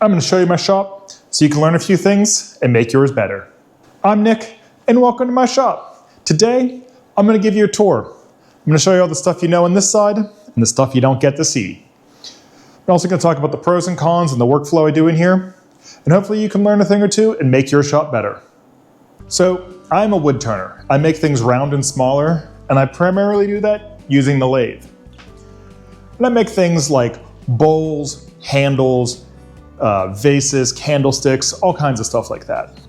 I'm going to show you my shop so you can learn a few things and make yours better. I'm Nick, and welcome to my shop. Today, I'm going to give you a tour. I'm going to show you all the stuff you know on this side and the stuff you don't get to see. I'm also going to talk about the pros and cons and the workflow I do in here, and hopefully you can learn a thing or two and make your shop better. So, I'm a wood turner. I make things round and smaller, and I primarily do that using the lathe. And I make things like bowls, handles, vases, candlesticks, all kinds of stuff like that.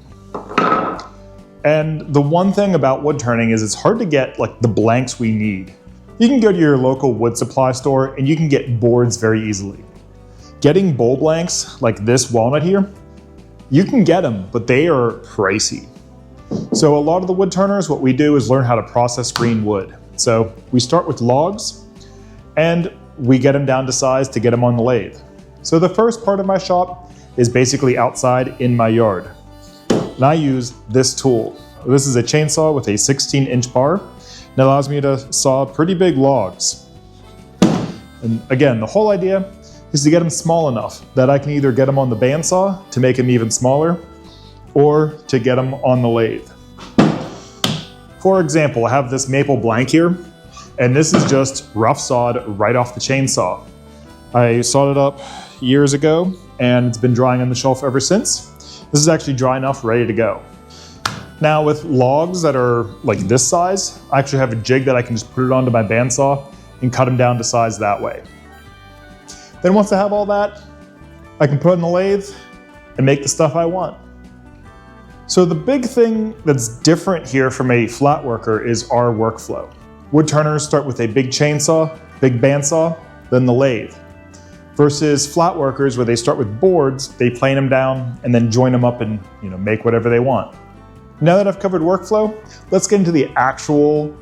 And the one thing about wood turning is it's hard to get like the blanks we need. You can go to your local wood supply store and you can get boards very easily. Getting bowl blanks like this walnut here, you can get them, but they are pricey. So a lot of the wood turners, what we do is learn how to process green wood. So we start with logs and we get them down to size to get them on the lathe. So the first part of my shop is basically outside in my yard. And I use this tool. This is a chainsaw with a 16-inch bar. And it allows me to saw pretty big logs. And again, the whole idea is to get them small enough that I can either get them on the bandsaw to make them even smaller, or to get them on the lathe. For example, I have this maple blank here, and this is just rough sawed right off the chainsaw. I sawed it up years ago, and it's been drying on the shelf ever since. This is actually dry enough, ready to go. Now with logs that are like this size, I actually have a jig that I can just put it onto my bandsaw and cut them down to size that way. Then once I have all that, I can put it in the lathe and make the stuff I want. So the big thing that's different here from a flat worker is our workflow. Wood turners start with a big chainsaw, big bandsaw, then the lathe. Versus flat workers where they start with boards, they plane them down and then join them up and make whatever they want. Now that I've covered workflow, let's get into the actual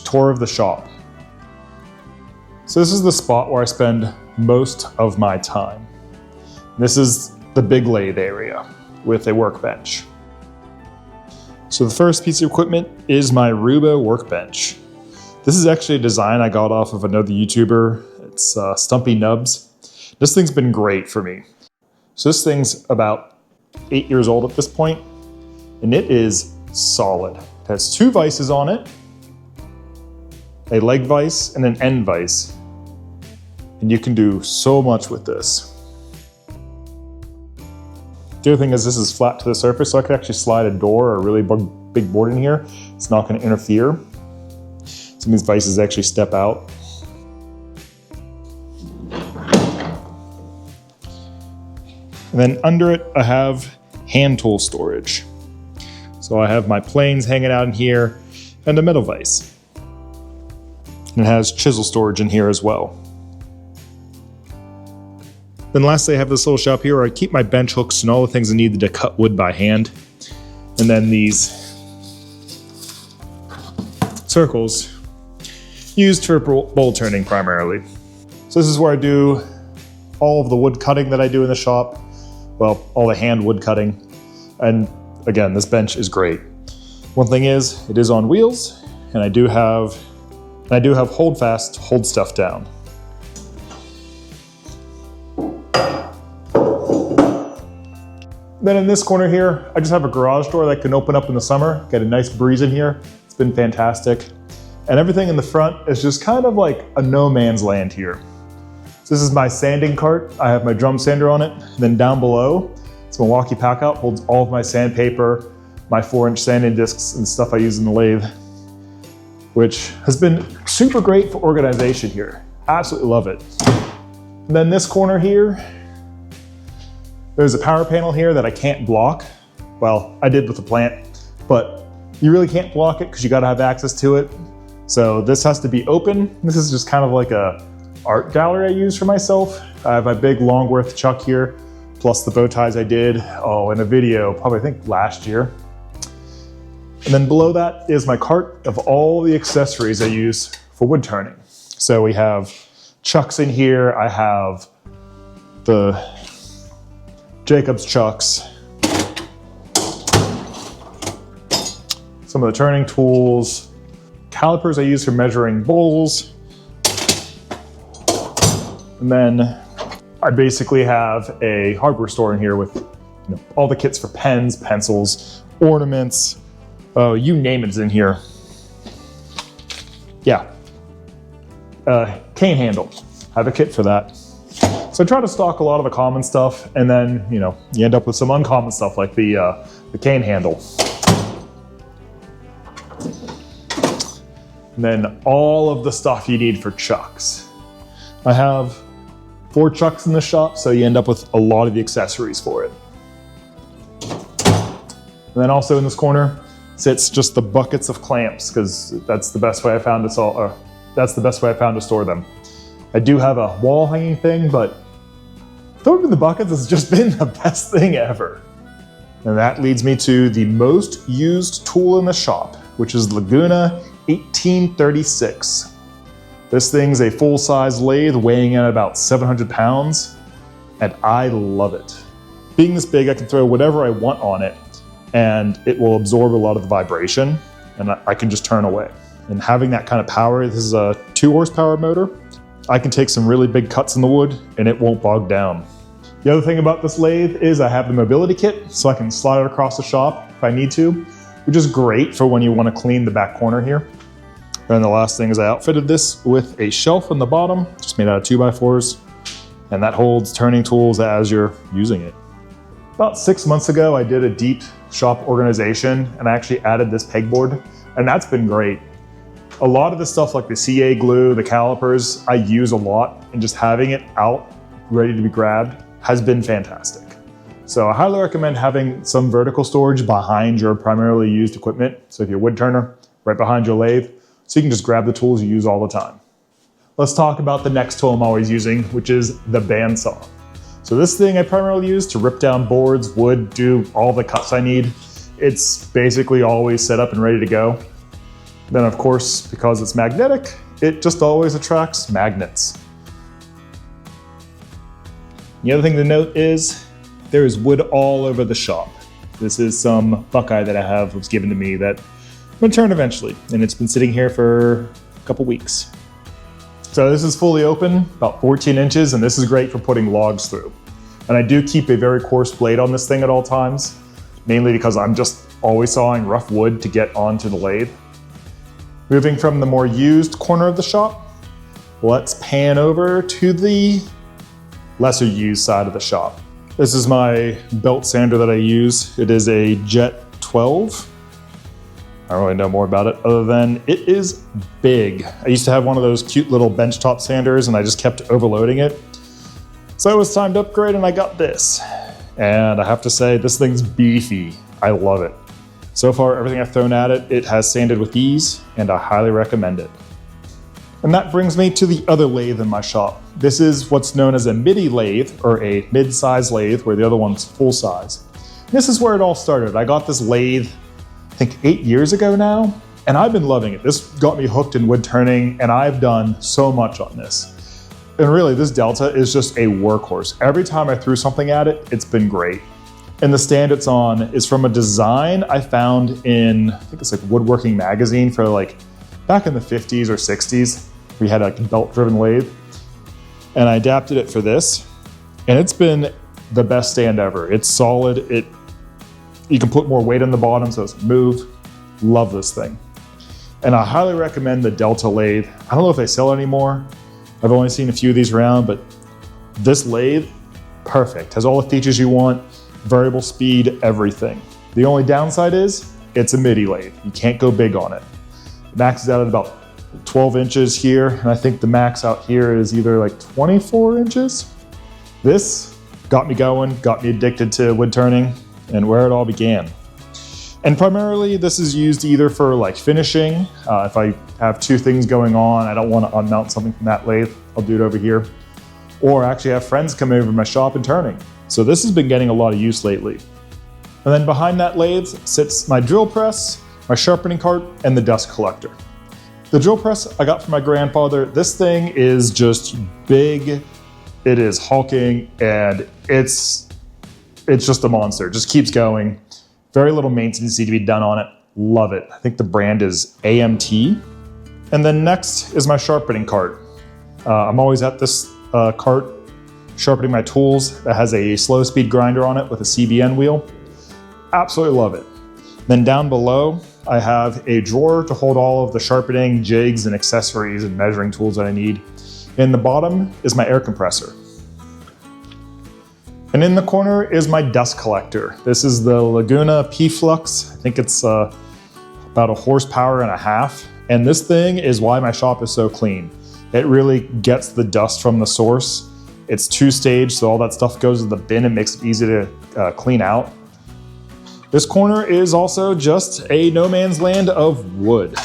tour of the shop. So this is the spot where I spend most of my time. This is the big lathe area with a workbench. So the first piece of equipment is my Rubo workbench. This is actually a design I got off of another YouTuber. It's Stumpy Nubs. This thing's been great for me. So this thing's about 8 years old at this point, and it is solid. It has 2 vices on it, a leg vise and an end vise. And you can do so much with this. The other thing is this is flat to the surface, so I could actually slide a door or a really big board in here. It's not going to interfere. Some of these vices actually step out. And then under it, I have hand tool storage. So I have my planes hanging out in here and a metal vise. And it has chisel storage in here as well. Then lastly, I have this little shop here where I keep my bench hooks and all the things I needed to cut wood by hand. And then these circles used for bowl turning primarily. So this is where I do all of the wood cutting that I do in the shop. Well, all the hand wood cutting. And again, this bench is great. One thing is, it is on wheels, and I do have holdfast to hold stuff down. Then in this corner here, I just have a garage door that can open up in the summer, get a nice breeze in here. It's been fantastic. And everything in the front is just kind of like a no man's land here. So this is my sanding cart. I have my drum sander on it. And then down below, it's Milwaukee Packout, holds all of my sandpaper, my 4-inch sanding discs and stuff I use in the lathe, which has been super great for organization here. Absolutely love it. And then this corner here, there's a power panel here that I can't block. Well, I did with the plant, but you really can't block it because you gotta have access to it. So this has to be open. This is just kind of like a art gallery I use for myself. I have my big Longworth chuck here, plus the bow ties I did, in a video, probably I think last year. And then below that is my cart of all the accessories I use for wood turning. So we have chucks in here. I have the Jacob's chucks, some of the turning tools, calipers I use for measuring bowls, and then I basically have a hardware store in here with all the kits for pens, pencils, ornaments, you name it's in here. Yeah. Cane handle. I have a kit for that. So I try to stock a lot of the common stuff, and then you end up with some uncommon stuff like the cane handle. And then all of the stuff you need for chucks. I have 4 chucks in the shop, so you end up with a lot of the accessories for it. And then also in this corner sits just the buckets of clamps, because that's the best way I found to store them. I do have a wall hanging thing, but throwing in the buckets has just been the best thing ever. And that leads me to the most used tool in the shop, which is Laguna 1836. This thing's a full-size lathe weighing in at about 700 pounds, and I love it. Being this big, I can throw whatever I want on it, and it will absorb a lot of the vibration, and I can just turn away. And having that kind of power, this is a 2 horsepower motor. I can take some really big cuts in the wood, and it won't bog down. The other thing about this lathe is I have the mobility kit, so I can slide it across the shop if I need to, which is great for when you want to clean the back corner here. And the last thing is I outfitted this with a shelf on the bottom, just made out of 2x4s, and that holds turning tools as you're using it. About 6 months ago, I did a deep shop organization, and I actually added this pegboard, and that's been great. A lot of the stuff like the CA glue, the calipers, I use a lot, and just having it out, ready to be grabbed, has been fantastic. So I highly recommend having some vertical storage behind your primarily used equipment. So if you're a wood turner, right behind your lathe, so you can just grab the tools you use all the time. Let's talk about the next tool I'm always using, which is the bandsaw. So this thing I primarily use to rip down boards, wood, do all the cuts I need. It's basically always set up and ready to go. Then of course, because it's magnetic, it just always attracts magnets. The other thing to note is there is wood all over the shop. This is some buckeye that I have was given to me that I'm gonna turn eventually, and it's been sitting here for a couple weeks. So this is fully open, about 14 inches, and this is great for putting logs through. And I do keep a very coarse blade on this thing at all times, mainly because I'm just always sawing rough wood to get onto the lathe. Moving from the more used corner of the shop, let's pan over to the lesser used side of the shop. This is my belt sander that I use. It is a Jet 12. I don't really know more about it other than it is big. I used to have one of those cute little benchtop sanders and I just kept overloading it. So it was time to upgrade and I got this. And I have to say, this thing's beefy. I love it. So far, everything I've thrown at it, it has sanded with ease, and I highly recommend it. And that brings me to the other lathe in my shop. This is what's known as a midi lathe, or a mid-size lathe, where the other one's full size. This is where it all started. I got this lathe, I think 8 years ago now, and I've been loving it. This got me hooked in wood turning, and I've done so much on this. And really, this Delta is just a workhorse. Every time I threw something at it, it's been great. And the stand it's on is from a design I found in, I think it's like Woodworking magazine for like back in the 50s or 60s. We had like a belt-driven lathe. And I adapted it for this. And it's been the best stand ever. It's solid. You can put more weight on the bottom so it doesn't move. Love this thing. And I highly recommend the Delta lathe. I don't know if they sell it anymore. I've only seen a few of these around, but this lathe, perfect. Has all the features you want. Variable speed, everything. The only downside is it's a midi lathe. You can't go big on it. It maxes out at about 12 inches here, and I think the max out here is either like 24 inches. This got me going, got me addicted to wood turning, and where it all began. And primarily this is used either for like finishing. If I have two things going on, I don't want to unmount something from that lathe, I'll do it over here. Or actually have friends come over to my shop and turning. So this has been getting a lot of use lately. And then behind that lathe sits my drill press, my sharpening cart, and the dust collector. The drill press I got from my grandfather. This thing is just big, it is hulking, and it's just a monster. It just keeps going. Very little maintenance need to be done on it. Love it. I think the brand is AMT. And then next is my sharpening cart. I'm always at this cart sharpening my tools that has a slow speed grinder on it with a CBN wheel. Absolutely love it. Then down below, I have a drawer to hold all of the sharpening jigs and accessories and measuring tools that I need. In the bottom is my air compressor. And in the corner is my dust collector. This is the Laguna P-Flux. I think it's about 1.5 horsepower. And this thing is why my shop is so clean. It really gets the dust from the source. It's 2-stage, so all that stuff goes in the bin and makes it easy to clean out. This corner is also just a no man's land of wood.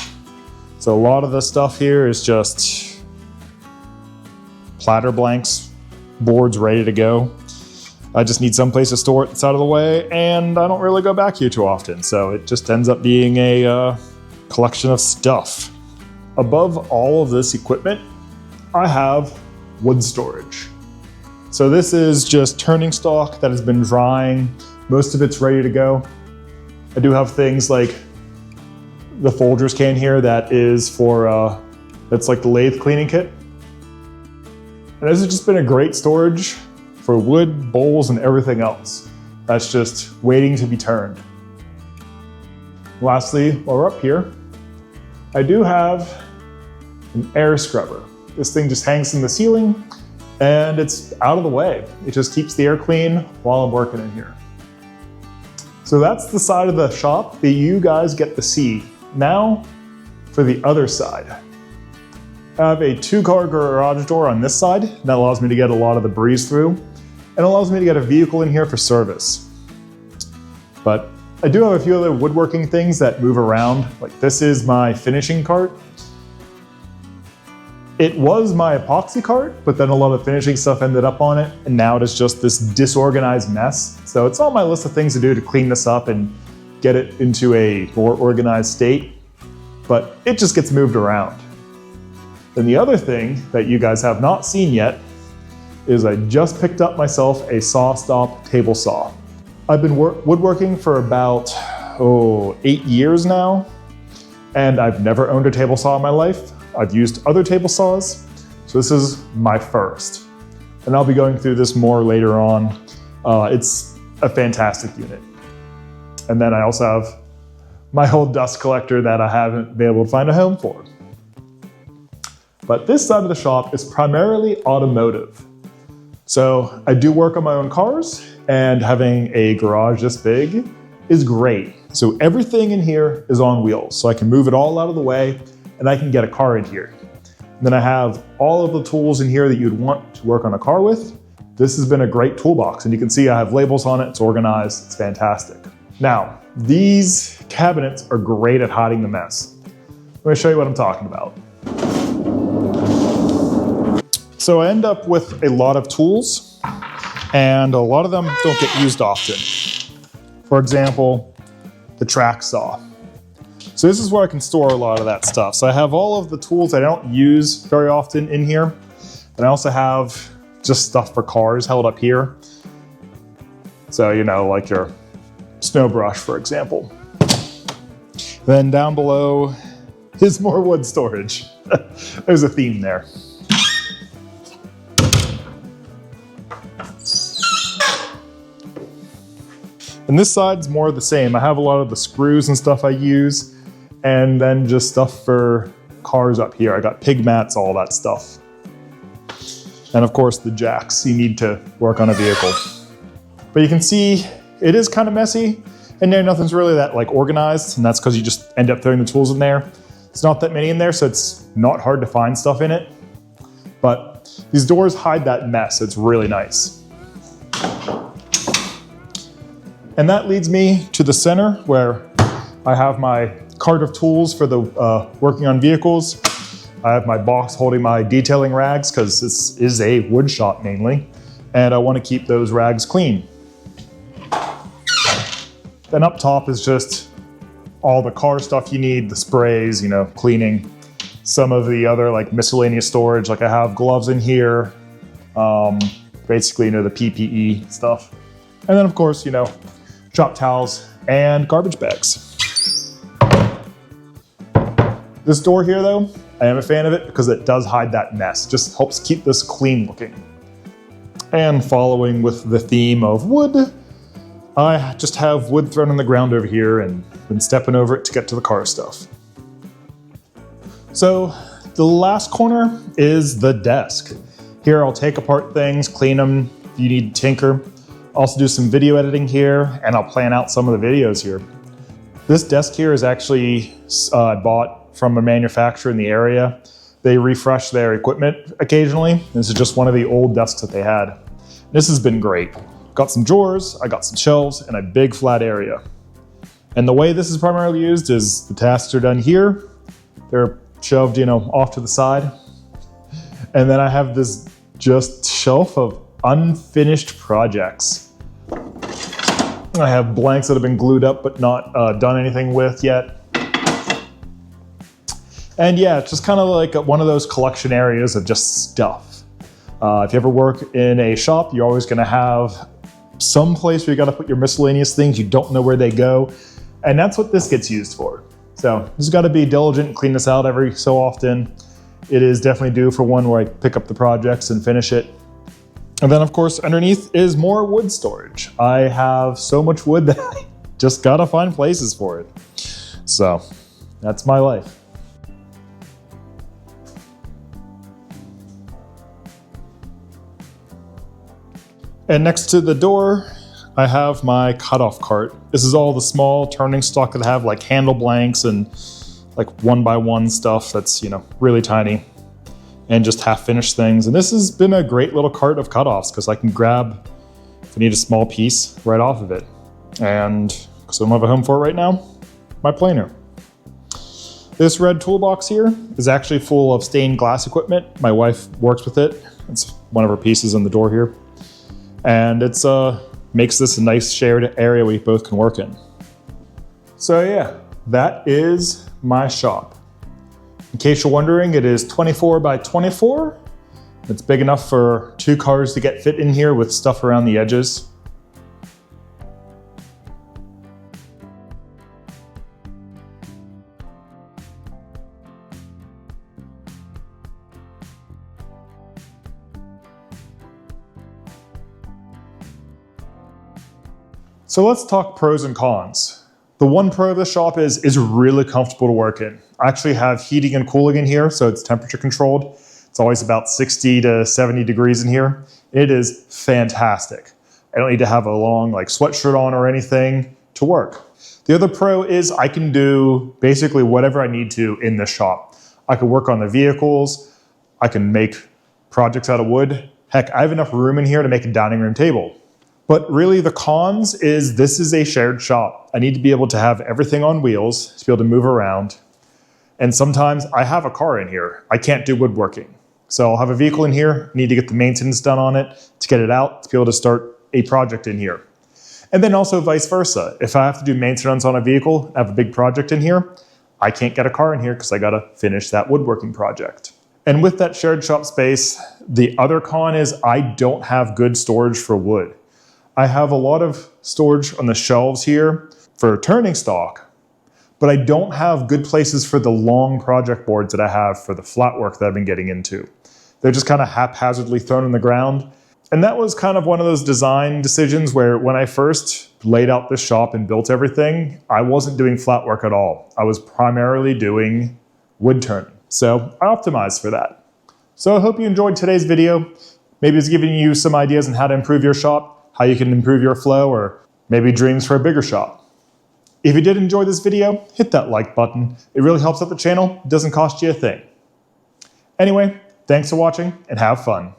So a lot of the stuff here is just platter blanks, boards ready to go. I just need some place to store it that's out of the way, and I don't really go back here too often, so it just ends up being a collection of stuff. Above all of this equipment, I have wood storage. So this is just turning stock that has been drying. Most of it's ready to go. I do have things like the Folgers can here that is for, that's like the lathe cleaning kit. And this has just been a great storage for wood, bowls, and everything else. That's just waiting to be turned. Lastly, while we're up here, I do have an air scrubber. This thing just hangs in the ceiling and it's out of the way. It just keeps the air clean while I'm working in here. So that's the side of the shop that you guys get to see. Now for the other side. I have a 2-car garage door on this side that allows me to get a lot of the breeze through and allows me to get a vehicle in here for service. But I do have a few other woodworking things that move around. Like this is my finishing cart. It was my epoxy cart, but then a lot of finishing stuff ended up on it, and now it is just this disorganized mess. So it's on my list of things to do to clean this up and get it into a more organized state, but it just gets moved around. Then the other thing that you guys have not seen yet is I just picked up myself a SawStop table saw. I've been woodworking for about 8 years now, and I've never owned a table saw in my life. I've used other table saws, so this is my first. And I'll be going through this more later on. It's a fantastic unit. And then I also have my old dust collector that I haven't been able to find a home for. But this side of the shop is primarily automotive. So I do work on my own cars, and having a garage this big is great. So everything in here is on wheels, so I can move it all out of the way and I can get a car in here. And then I have all of the tools in here that you'd want to work on a car with. This has been a great toolbox, and you can see I have labels on it, it's organized, it's fantastic. Now, these cabinets are great at hiding the mess. Let me show you what I'm talking about. So I end up with a lot of tools, and a lot of them don't get used often. For example, the track saw. So this is where I can store a lot of that stuff. So I have all of the tools I don't use very often in here. And I also have just stuff for cars held up here. So, you know, like your snow brush, for example. Then down below is more wood storage. There's a theme there. And this side's more of the same. I have a lot of the screws and stuff I use, and then just stuff for cars up here. I got pig mats, all that stuff. And of course the jacks you need to work on a vehicle. But you can see it is kind of messy, and there nothing's really that like organized, and that's because you just end up throwing the tools in there. It's not that many in there, so it's not hard to find stuff in it. But these doors hide that mess. It's really nice. And that leads me to the center where I have my cart of tools for the working on vehicles. I have my box holding my detailing rags because this is a wood shop mainly, and I want to keep those rags clean. Then up top is just all the car stuff you need, the sprays, you know, cleaning. Some of the other like miscellaneous storage, like I have gloves in here, basically, you know, the PPE stuff. And then of course, you know, shop towels and garbage bags. This door here though, I am a fan of it because it does hide that mess. Just helps keep this clean looking. And following with the theme of wood, I just have wood thrown on the ground over here and been stepping over it to get to the car stuff. So the last corner is the desk. Here I'll take apart things, clean them if you need to tinker. Also do some video editing here, and I'll plan out some of the videos here. This desk here is actually bought from a manufacturer in the area. They refresh their equipment occasionally. This is just one of the old desks that they had. This has been great. Got some drawers, I got some shelves, and a big flat area. And the way this is primarily used is the tasks are done here. They're shelved, off to the side. And then I have this just shelf of unfinished projects. I have blanks that have been glued up but not done anything with yet. And yeah, it's just kind of like one of those collection areas of just stuff. If you ever work in a shop, you're always gonna have some place where you gotta put your miscellaneous things, you don't know where they go. And that's what this gets used for. So you just gotta be diligent and clean this out every so often. It is definitely due for one where I pick up the projects and finish it. And then of course, underneath is more wood storage. I have so much wood that I just gotta find places for it. So that's my life. And next to the door, I have my cutoff cart. This is all the small turning stock that I have, like handle blanks and like 1x1 stuff that's, really tiny and just half finished things. And this has been a great little cart of cutoffs because I can grab, if I need a small piece, right off of it. And because I don't have a home for it right now, my planer. This red toolbox here is actually full of stained glass equipment. My wife works with it. It's one of her pieces on the door here. And it's makes this a nice shared area we both can work in. So yeah, that is my shop. In case you're wondering, it is 24 by 24. It's big enough for 2 cars to get fit in here with stuff around the edges. So let's talk pros and cons. The one pro of the shop is really comfortable to work in. I actually have heating and cooling in here, so it's temperature controlled. It's always about 60 to 70 degrees in here. It is fantastic. I don't need to have a long sweatshirt on or anything to work. The other pro is I can do basically whatever I need to in this shop. I can work on the vehicles. I can make projects out of wood. Heck, I have enough room in here to make a dining room table. But really the cons is this is a shared shop. I need to be able to have everything on wheels to be able to move around. And sometimes I have a car in here. I can't do woodworking. So I'll have a vehicle in here, need to get the maintenance done on it to get it out to be able to start a project in here. And then also vice versa. If I have to do maintenance on a vehicle, I have a big project in here, I can't get a car in here because I gotta finish that woodworking project. And with that shared shop space, the other con is I don't have good storage for wood. I have a lot of storage on the shelves here for turning stock, but I don't have good places for the long project boards that I have for the flat work that I've been getting into. They're just kind of haphazardly thrown on the ground. And that was kind of one of those design decisions where when I first laid out this shop and built everything, I wasn't doing flat work at all. I was primarily doing wood turning. So I optimized for that. So I hope you enjoyed today's video. Maybe it's giving you some ideas on how to improve your shop, how you can improve your flow, or maybe dreams for a bigger shop. If you did enjoy this video, hit that like button. It really helps out the channel. It doesn't cost you a thing. Anyway, thanks for watching and have fun.